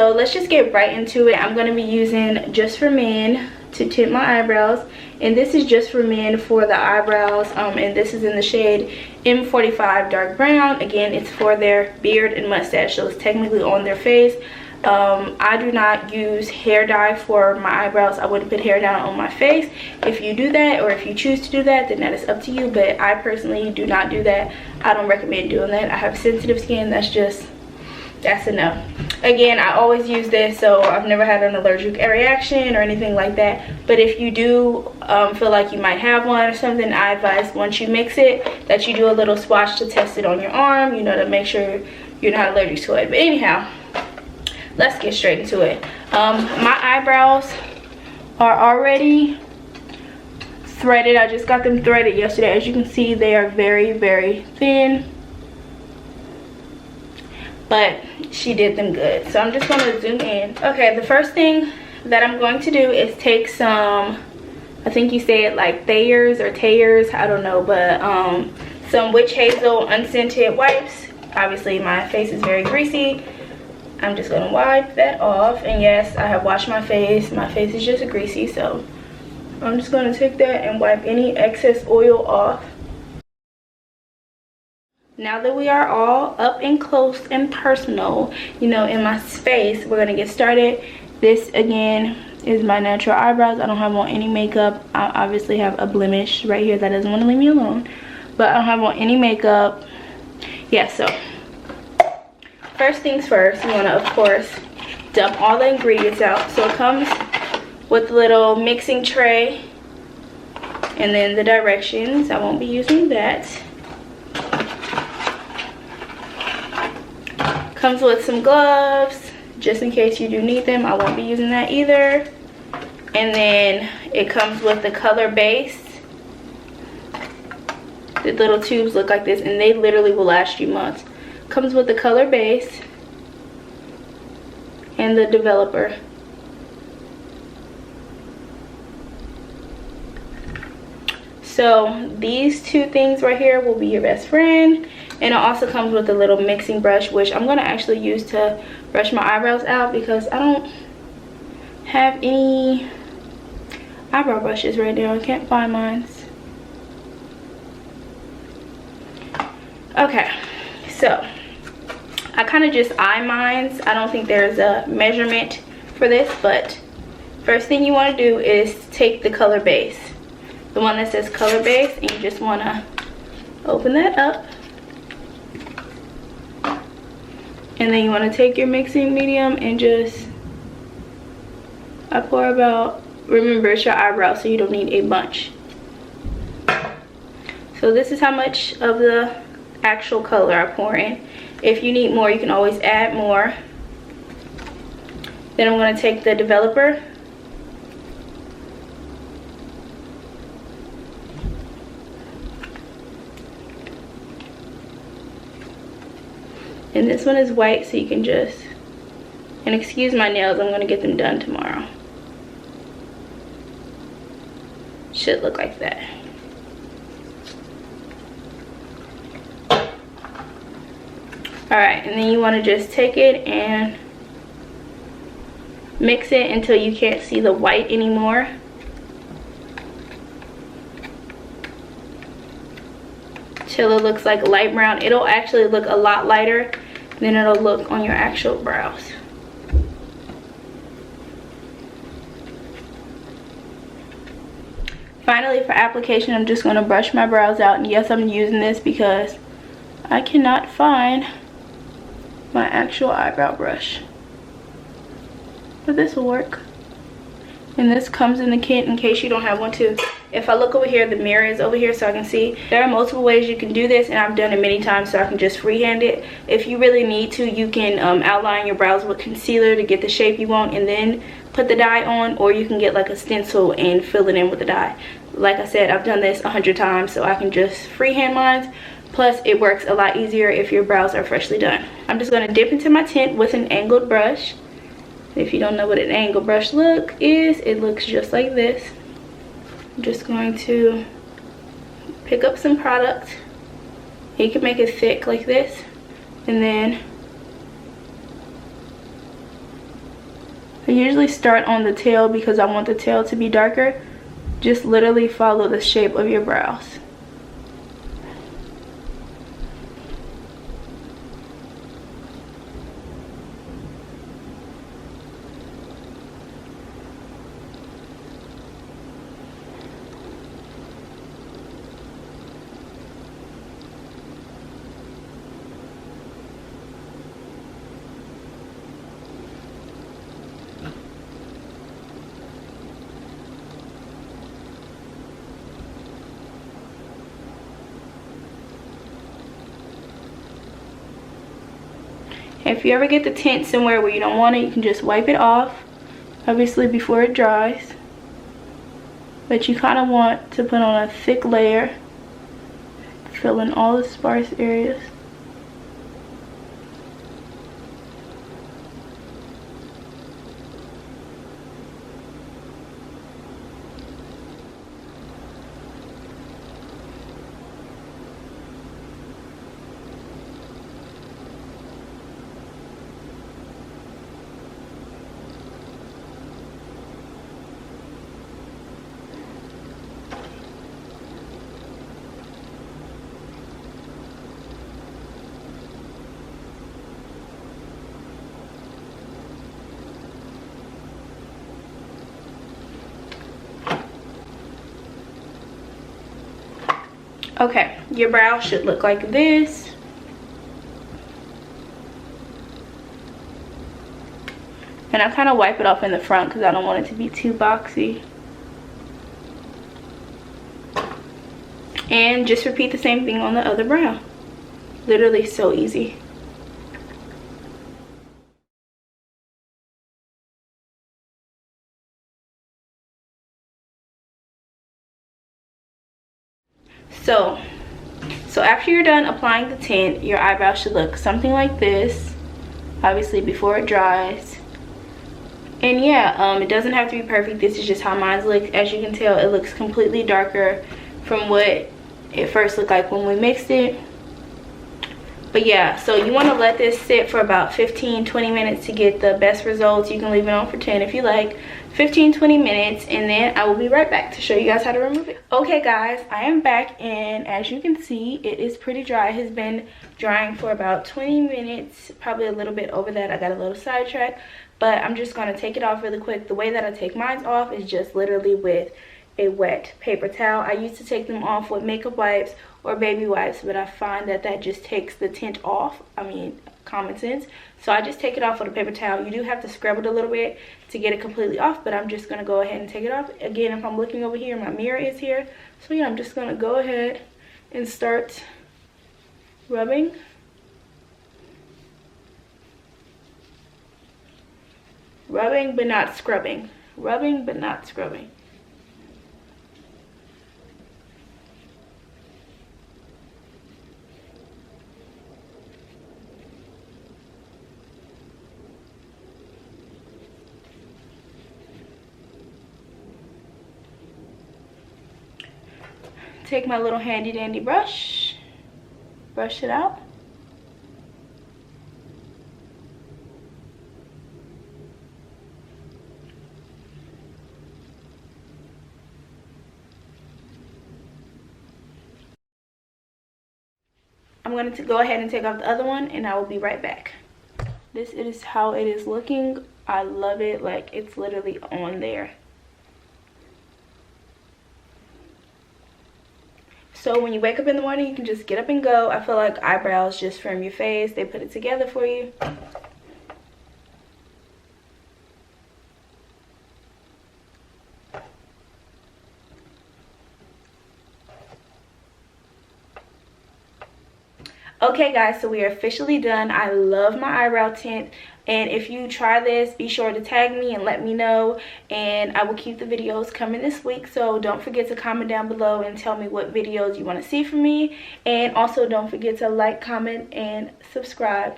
So let's just get right into it. I'm going to be using Just for Men to tint my eyebrows, and this is Just for Men for the eyebrows, and this is in the shade M45 dark brown. Again, it's for their beard and mustache, so it's technically on their face. I do not use hair dye for my eyebrows. I wouldn't put hair dye on my face. If you do that, or if you choose to do that, then that is up to you, but I personally do not do that. I don't recommend doing that. I have sensitive skin. That's a no. Again, I always use this, so I've never had an allergic reaction or anything like that. But if you do feel like you might have one or something, I advise once you mix it that you do a little swatch to test it on your arm, you know, to make sure you're not allergic to it. But anyhow, let's get straight into it. My eyebrows are already threaded. I just got them threaded yesterday. As you can see, they are very, very thin, but she did them good. So I'm just going to zoom in. Okay, the first thing that I'm going to do is take some, I think you say it like Thayers or Tayers, I don't know, but some witch hazel unscented wipes. Obviously my face is very greasy. I'm just going to wipe that off, and yes, I have washed my face. My face is just greasy, so I'm just going to take that and wipe any excess oil off. Now that we are all up and close and personal, you know, in my space, we're going to get started. This, again, is my natural eyebrows. I don't have on any makeup. I obviously have a blemish right here that doesn't want to leave me alone, but I don't have on any makeup. Yeah, so first things first, you want to, of course, dump all the ingredients out. So it comes with a little mixing tray and then the directions. I won't be using that. Comes with some gloves just in case you do need them. I won't be using that either. And then it comes with the color base. The little tubes look like this, and they literally will last you months. Comes with the color base and the developer. So these two things right here will be your best friend. And it also comes with a little mixing brush, which I'm going to actually use to brush my eyebrows out because I don't have any eyebrow brushes right now. I can't find mine. Okay, so I kind of just eye mines. I don't think there's a measurement for this, but first thing you want to do is take the color base, the one that says color base, and you just want to open that up. And then you want to take your mixing medium and just, I pour about, remember it's your eyebrow, so you don't need a bunch. So this is how much of the actual color I pour in. If you need more, you can always add more. Then I'm going to take the developer. And this one is white, so you can just, and excuse my nails, I'm going to get them done tomorrow. Should look like that. Alright, and then you want to just take it and mix it until you can't see the white anymore. Till it looks like light brown. It'll actually look a lot lighter than it'll look on your actual brows. Finally, for application, I'm just going to brush my brows out. And yes, I'm using this because I cannot find my actual eyebrow brush, but this will work. And this comes in the kit in case you don't have one too. If I look over here, the mirror is over here so I can see. There are multiple ways you can do this, and I've done it many times so I can just freehand it. If you really need to, you can outline your brows with concealer to get the shape you want and then put the dye on, or you can get like a stencil and fill it in with the dye. Like I said, I've done this 100 times so I can just freehand mine. Plus, it works a lot easier if your brows are freshly done. I'm just going to dip into my tint with an angled brush. If you don't know what an angled brush look is, it looks just like this. I'm just going to pick up some product. You can make it thick like this, and then I usually start on the tail because I want the tail to be darker. Just literally follow the shape of your brows. If you ever get the tint somewhere where you don't want it, you can just wipe it off, obviously before it dries. But you kind of want to put on a thick layer, fill in all the sparse areas. Okay, your brow should look like this. And I kind of wipe it off in the front because I don't want it to be too boxy. And just repeat the same thing on the other brow. Literally so easy. So after you're done applying the tint, your eyebrow should look something like this, obviously before it dries. And yeah, it doesn't have to be perfect. This is just how mine looks. As you can tell, it looks completely darker from what it first looked like when we mixed it. But yeah, so you want to let this sit for about 15-20 minutes to get the best results. You can leave it on for 10 if you like. 15-20 minutes, and then I will be right back to show you guys how to remove it. Okay guys, I am back, and as you can see, it is pretty dry. It has been drying for about 20 minutes, probably a little bit over that. I got a little sidetracked, but I'm just going to take it off really quick. The way that I take mine off is just literally with a wet paper towel. I used to take them off with makeup wipes or baby wipes, but I find that that just takes the tint off. I mean, common sense. So I just take it off with a paper towel. You do have to scrub it a little bit to get it completely off, but I'm just going to go ahead and take it off. Again, if I'm looking over here, my mirror is here. So yeah, I'm just going to go ahead and start rubbing. Rubbing but not scrubbing. Rubbing but not scrubbing. Take my little handy dandy brush, brush it out. I'm going to go ahead and take off the other one, and I will be right back. This is how it is looking. I love it. Like, it's literally on there. So when you wake up in the morning, you can just get up and go. I feel like eyebrows just from your face. They put it together for you. Okay guys, so we are officially done. I love my eyebrow tint, and if you try this, be sure to tag me and let me know, and I will keep the videos coming this week. So don't forget to comment down below and tell me what videos you want to see from me, and also don't forget to like, comment, and subscribe.